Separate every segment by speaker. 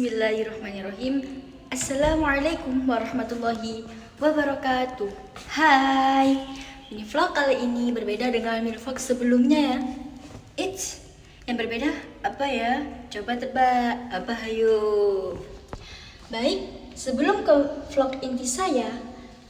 Speaker 1: Bismillahirrahmanirrahim. Assalamualaikum warahmatullahi wabarakatuh. Hai, mini vlog kali ini berbeda dengan mini vlog sebelumnya ya. Yang berbeda apa ya? Coba tebak, apa hayo? Baik, sebelum ke vlog inti saya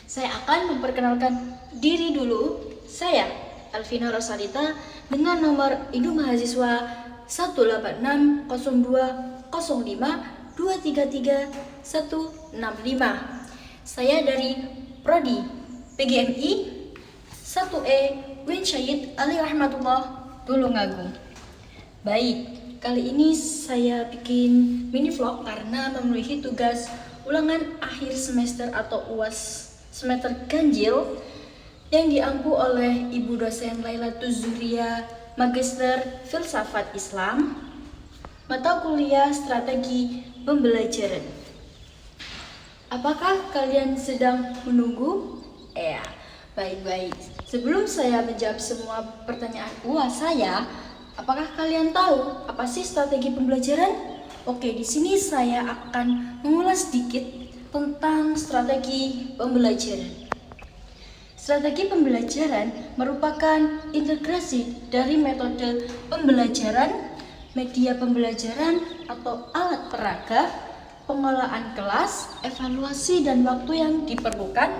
Speaker 1: akan memperkenalkan diri dulu. Saya Alvina Rosalita dengan nomor induk mahasiswa 1860205233165. Saya dari Prodi PGMI 1E Win Syahid Ali Rahmatullah Tulungagung. Baik, kali ini saya bikin mini vlog karena memenuhi tugas ulangan akhir semester atau UAS semester ganjil yang diampu oleh Ibu dosen Lailatul Zuhria, Magister Filsafat Islam, mata kuliah Strategi Pembelajaran. Apakah kalian sedang menunggu? Baik-baik. Sebelum saya menjawab semua pertanyaan UAS saya, apakah kalian tahu apa sih strategi pembelajaran? Oke, di sini saya akan mengulas sedikit tentang strategi pembelajaran. Strategi pembelajaran merupakan integrasi dari metode pembelajaran, media pembelajaran atau alat peraga, pengolahan kelas, evaluasi dan waktu yang diperlukan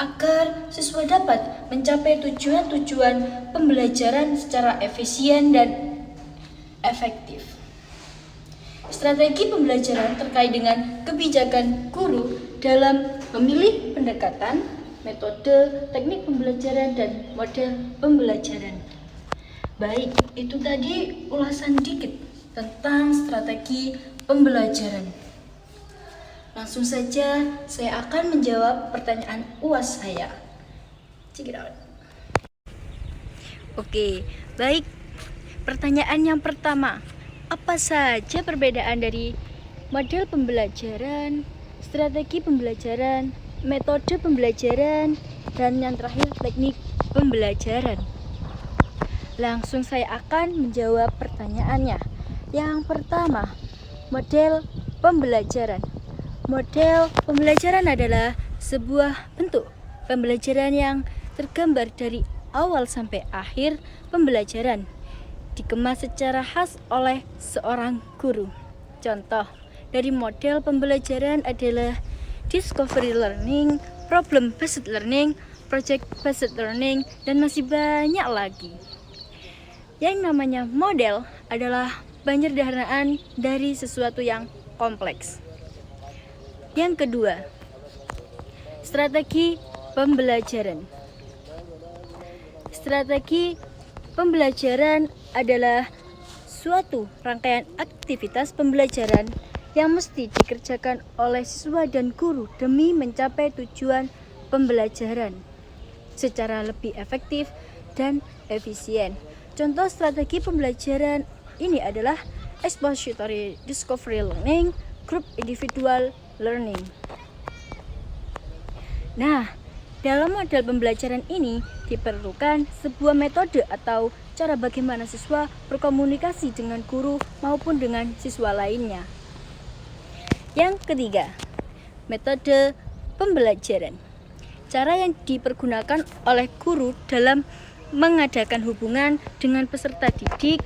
Speaker 1: agar siswa dapat mencapai tujuan-tujuan pembelajaran secara efisien dan efektif. Strategi pembelajaran terkait dengan kebijakan guru dalam memilih pendekatan, metode, teknik pembelajaran, dan model pembelajaran. Baik, itu tadi ulasan dikit tentang strategi pembelajaran. Langsung saja saya akan menjawab pertanyaan UAS saya. Check it out. Oke, baik. Pertanyaan yang pertama, apa saja perbedaan dari model pembelajaran, strategi pembelajaran, metode pembelajaran, dan yang terakhir teknik pembelajaran? Langsung saya akan menjawab pertanyaannya. Yang pertama, model pembelajaran. Model pembelajaran adalah sebuah bentuk pembelajaran yang tergambar dari awal sampai akhir pembelajaran, dikemas secara khas oleh seorang guru. Contoh dari model pembelajaran adalah discovery learning, problem based learning, project based learning, dan masih banyak lagi. Yang namanya model adalah penyederhanaan dari sesuatu yang kompleks. Yang kedua, strategi pembelajaran. Strategi pembelajaran adalah suatu rangkaian aktivitas pembelajaran yang mesti dikerjakan oleh siswa dan guru demi mencapai tujuan pembelajaran secara lebih efektif dan efisien. Contoh strategi pembelajaran ini adalah expository discovery learning, group individual learning. Nah, dalam model pembelajaran ini diperlukan sebuah metode atau cara bagaimana siswa berkomunikasi dengan guru maupun dengan siswa lainnya. Yang ketiga, metode pembelajaran. Cara yang dipergunakan oleh guru dalam mengadakan hubungan dengan peserta didik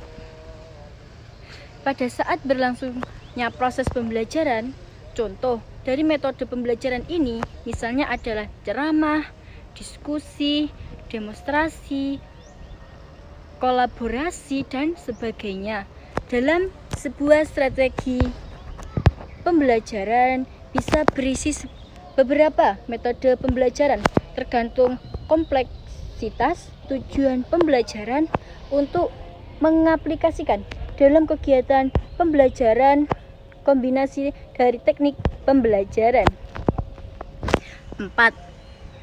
Speaker 1: pada saat berlangsungnya proses pembelajaran. Contoh dari metode pembelajaran ini misalnya adalah ceramah, diskusi, demonstrasi, kolaborasi, dan sebagainya. Dalam sebuah strategi pembelajaran bisa berisi beberapa metode pembelajaran tergantung kompleksitas tujuan pembelajaran untuk mengaplikasikan dalam kegiatan pembelajaran kombinasi dari teknik pembelajaran. 4.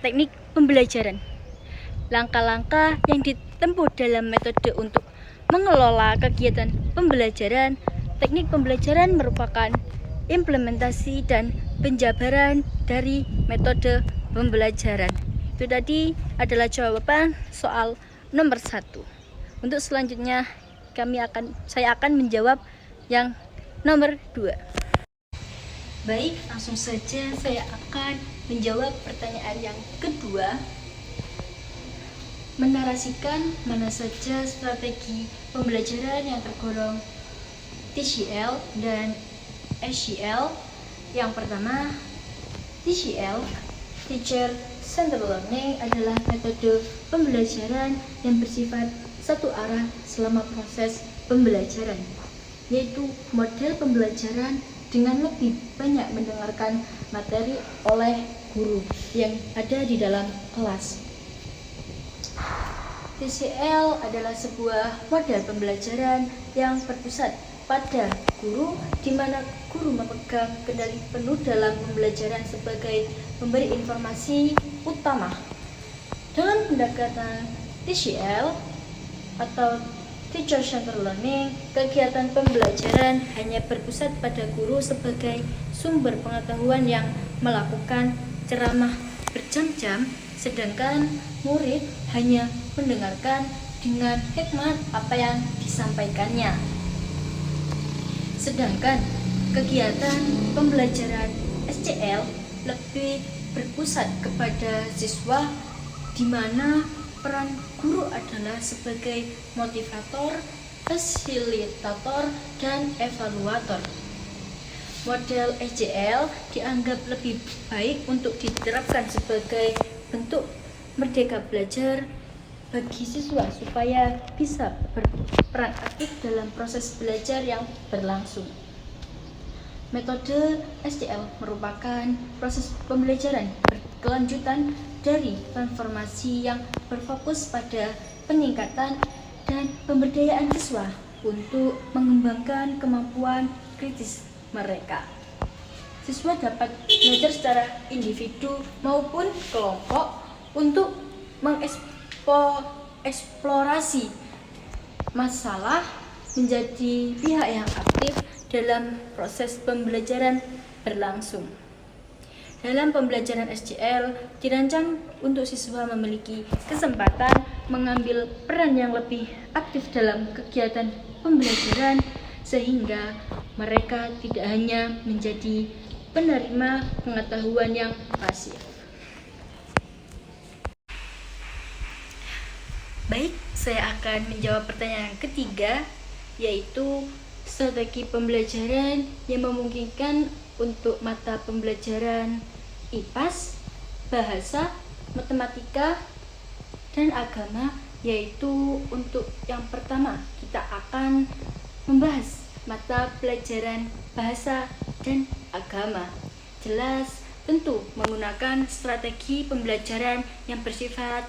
Speaker 1: Teknik pembelajaran. Langkah-langkah yang ditempuh dalam metode untuk mengelola kegiatan pembelajaran. Teknik pembelajaran merupakan implementasi dan penjabaran dari metode pembelajaran. Itu tadi adalah jawaban soal nomor 1. Untuk selanjutnya saya akan menjawab yang nomor 2. Baik, langsung saja saya akan menjawab pertanyaan yang kedua. Menarasikan mana saja strategi pembelajaran yang tergolong TCL dan SCL. Yang pertama, TCL, Teacher Centered Learning, adalah metode pembelajaran yang bersifat satu arah selama proses pembelajaran, yaitu model pembelajaran dengan lebih banyak mendengarkan materi oleh guru yang ada di dalam kelas. TCL adalah sebuah model pembelajaran yang berpusat pada guru, di mana guru memegang kendali penuh dalam pembelajaran sebagai pemberi informasi utama. Dalam pendekatan TCL atau Teacher Centered Learning, kegiatan pembelajaran hanya berpusat pada guru sebagai sumber pengetahuan yang melakukan ceramah berjam-jam, sedangkan murid hanya mendengarkan dengan hikmat apa yang disampaikannya. Sedangkan kegiatan pembelajaran SCL lebih berpusat kepada siswa, di mana peran guru adalah sebagai motivator, fasilitator, dan evaluator. Model SCL dianggap lebih baik untuk diterapkan sebagai bentuk merdeka belajar bagi siswa supaya bisa berperan aktif dalam proses belajar yang berlangsung. Metode SCL merupakan proses pembelajaran berkelanjutan dari transformasi yang berfokus pada peningkatan dan pemberdayaan siswa untuk mengembangkan kemampuan kritis mereka. Siswa dapat belajar secara individu maupun kelompok untuk mengeksplorasi masalah, menjadi pihak yang aktif dalam proses pembelajaran berlangsung. Dalam pembelajaran SCL dirancang untuk siswa memiliki kesempatan mengambil peran yang lebih aktif dalam kegiatan pembelajaran, sehingga mereka tidak hanya menjadi penerima pengetahuan yang pasif. Baik, saya akan menjawab pertanyaan yang ketiga, yaitu strategi pembelajaran yang memungkinkan untuk mata pembelajaran IPAS, bahasa, matematika, dan agama. Yaitu untuk yang pertama, kita akan membahas mata pelajaran bahasa dan agama. Jelas, tentu menggunakan strategi pembelajaran yang bersifat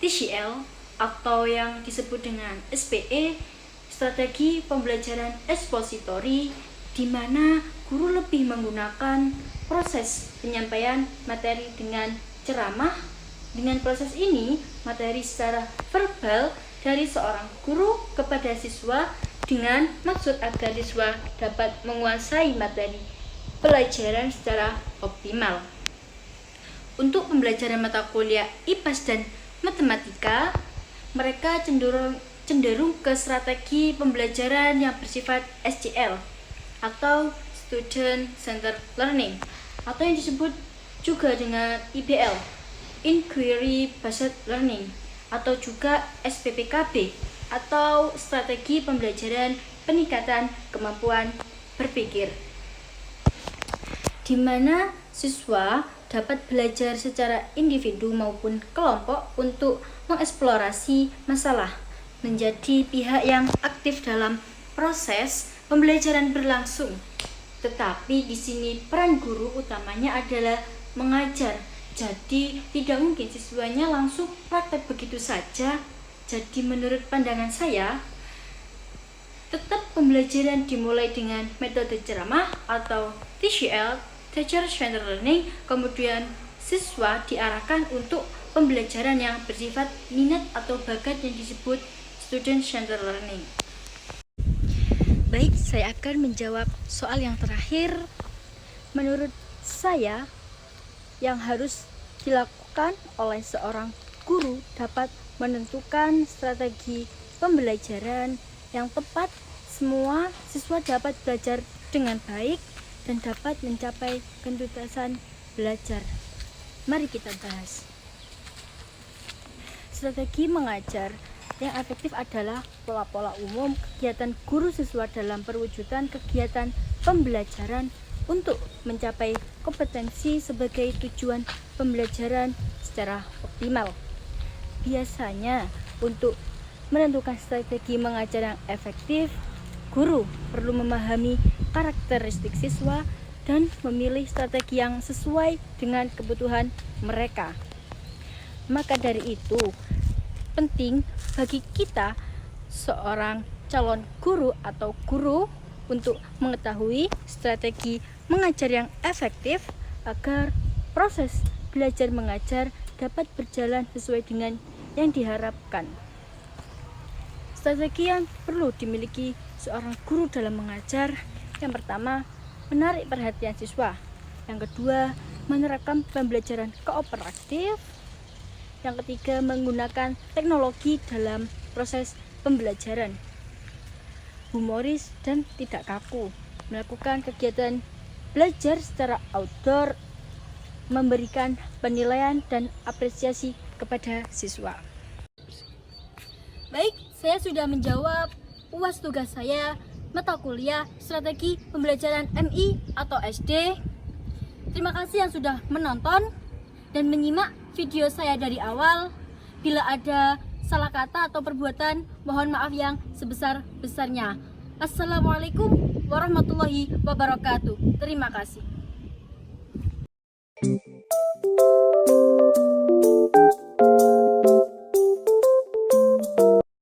Speaker 1: TCL atau yang disebut dengan SPE, strategi pembelajaran ekspositori, di mana guru lebih menggunakan proses penyampaian materi dengan ceramah. Dengan proses ini, materi secara verbal dari seorang guru kepada siswa dengan maksud agar siswa dapat menguasai materi pelajaran secara optimal. Untuk pembelajaran mata kuliah IPAS dan matematika, mereka cenderung ke strategi pembelajaran yang bersifat SCL atau Student Centered Learning, atau yang disebut juga dengan IBL, Inquiry Based Learning, atau juga SPPKB, atau strategi pembelajaran peningkatan kemampuan berpikir, di mana siswa dapat belajar secara individu maupun kelompok untuk mengeksplorasi masalah, menjadi pihak yang aktif dalam proses pembelajaran berlangsung. Tetapi di sini peran guru utamanya adalah mengajar. Jadi tidak mungkin siswanya langsung praktek begitu saja. Jadi menurut pandangan saya, tetap pembelajaran dimulai dengan metode ceramah atau TCL, Teacher Centered Learning, kemudian siswa diarahkan untuk pembelajaran yang bersifat minat atau bakat yang disebut Student Centered Learning. Baik, saya akan menjawab soal yang terakhir. Menurut saya, yang harus dilakukan oleh seorang guru dapat menentukan strategi pembelajaran yang tepat. Semua siswa dapat belajar dengan baik dan dapat mencapai ketuntasan belajar. Mari kita bahas. Strategi mengajar yang efektif adalah pola-pola umum kegiatan guru siswa dalam perwujudan kegiatan pembelajaran untuk mencapai kompetensi sebagai tujuan pembelajaran secara optimal. Biasanya, untuk menentukan strategi mengajar yang efektif, guru perlu memahami karakteristik siswa dan memilih strategi yang sesuai dengan kebutuhan mereka. Maka dari itu, penting bagi kita seorang calon guru atau guru untuk mengetahui strategi mengajar yang efektif agar proses belajar mengajar dapat berjalan sesuai dengan yang diharapkan. Strategi yang perlu dimiliki seorang guru dalam mengajar, yang pertama, menarik perhatian siswa. Yang kedua, menerapkan pembelajaran kooperatif. Yang ketiga, menggunakan teknologi dalam proses pembelajaran. Humoris dan tidak kaku. Melakukan kegiatan belajar secara outdoor, memberikan penilaian dan apresiasi kepada siswa. Baik, saya sudah menjawab UAS tugas saya mata kuliah strategi pembelajaran MI atau SD. Terima kasih yang sudah menonton dan menyimak video saya dari awal. Bila ada salah kata atau perbuatan, mohon maaf yang sebesar-besarnya. Assalamualaikum warahmatullahi wabarakatuh. Terima kasih.